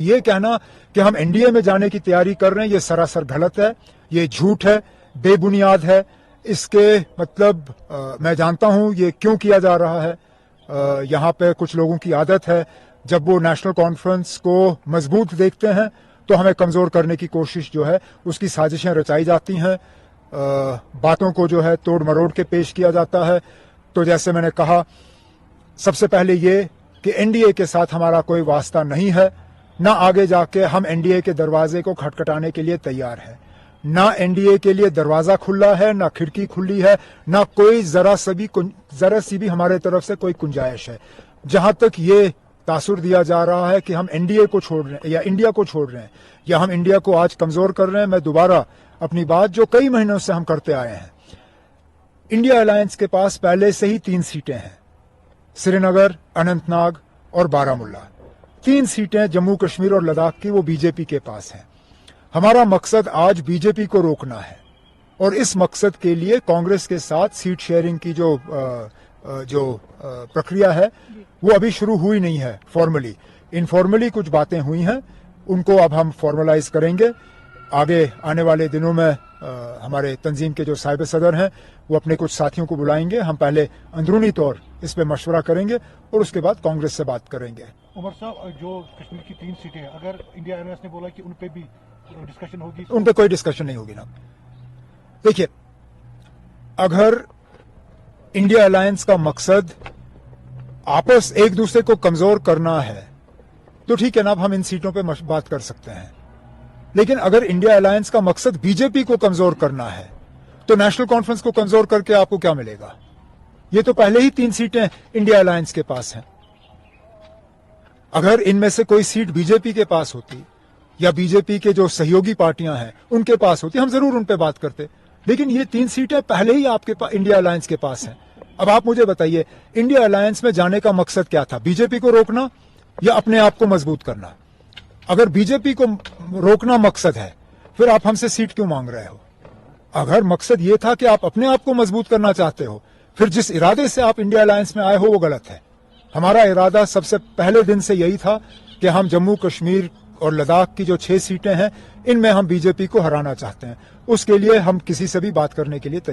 ये कहना कि हम एनडीए में जाने की तैयारी कर रहे हैं, ये सरासर गलत है, ये झूठ है, बेबुनियाद है। इसके मतलब मैं जानता हूं ये क्यों किया जा रहा है। यहाँ पे कुछ लोगों की आदत है, जब वो नेशनल कॉन्फ्रेंस को मजबूत देखते हैं तो हमें कमजोर करने की कोशिश जो है उसकी साजिशें रचाई जाती हैं, बातों को जो है तोड़ मरोड़ के पेश किया जाता है। तो जैसे मैंने कहा, सबसे पहले ये कि एनडीए के साथ हमारा कोई वास्ता नहीं है, ना आगे जाके हम एनडीए के दरवाजे को खटखटाने के लिए तैयार है। ना एनडीए के लिए दरवाजा खुला है, ना खिड़की खुली है, ना कोई जरा सी भी हमारे तरफ से कोई गुंजाइश है। जहां तक ये तासुर दिया जा रहा है कि हम एनडीए को छोड़ रहे हैं या इंडिया को छोड़ रहे हैं या हम इंडिया को आज कमजोर कर रहे हैं, मैं दोबारा अपनी बात जो कई महीनों से हम करते आए हैं, इंडिया अलायंस के पास पहले से ही 3 सीटें हैं, श्रीनगर, अनंतनाग और बारामुल्ला। 3 सीटें जम्मू कश्मीर और लद्दाख की वो बीजेपी के पास हैं। हमारा मकसद आज बीजेपी को रोकना है और इस मकसद के लिए कांग्रेस के साथ सीट शेयरिंग की जो प्रक्रिया है वो अभी शुरू हुई नहीं है। फॉर्मली, इनफॉर्मली कुछ बातें हुई हैं, उनको अब हम फॉर्मलाइज करेंगे। आगे आने वाले दिनों में हमारे तंजीम के जो साहिब सदर हैं वो अपने कुछ साथियों को बुलाएंगे। हम पहले अंदरूनी तौर इस पे मशवरा करेंगे और उसके बाद कांग्रेस से बात करेंगे। उमर साहब, जो कश्मीर की 3 सीटें हैं, अगर इंडिया अलायंस ने बोला कि उन पे भी डिस्कशन होगी, उन पे कोई डिस्कशन नहीं होगी ना। देखिए, अगर इंडिया अलायंस का मकसद आपस एक दूसरे को कमजोर करना है तो ठीक है ना, अब हम इन सीटों पे बात कर सकते हैं। लेकिन अगर इंडिया अलायंस का मकसद बीजेपी को कमजोर करना है तो नेशनल कॉन्फ्रेंस को कमजोर करके आपको क्या मिलेगा? ये तो पहले ही 3 सीटें इंडिया अलायंस के पास हैं। अगर इनमें से कोई सीट बीजेपी के पास होती या बीजेपी के जो सहयोगी पार्टियां हैं उनके पास होती, हम जरूर उन पे बात करते। लेकिन ये 3 सीटें पहले ही आपके पास इंडिया अलायंस के पास हैं। अब आप मुझे बताइए, इंडिया अलायंस में जाने का मकसद क्या था? बीजेपी को रोकना या अपने आप को मजबूत करना? अगर बीजेपी को रोकना मकसद है, फिर आप हमसे सीट क्यों मांग रहे हो? अगर मकसद ये था कि आप अपने आप को मजबूत करना चाहते हो, फिर जिस इरादे से आप इंडिया अलायंस में आए हो वो गलत है। हमारा इरादा सबसे पहले दिन से यही था कि हम जम्मू कश्मीर और लद्दाख की जो 6 सीटें हैं इनमें हम बीजेपी को हराना चाहते हैं। उसके लिए हम किसी से भी बात करने के लिए तैयार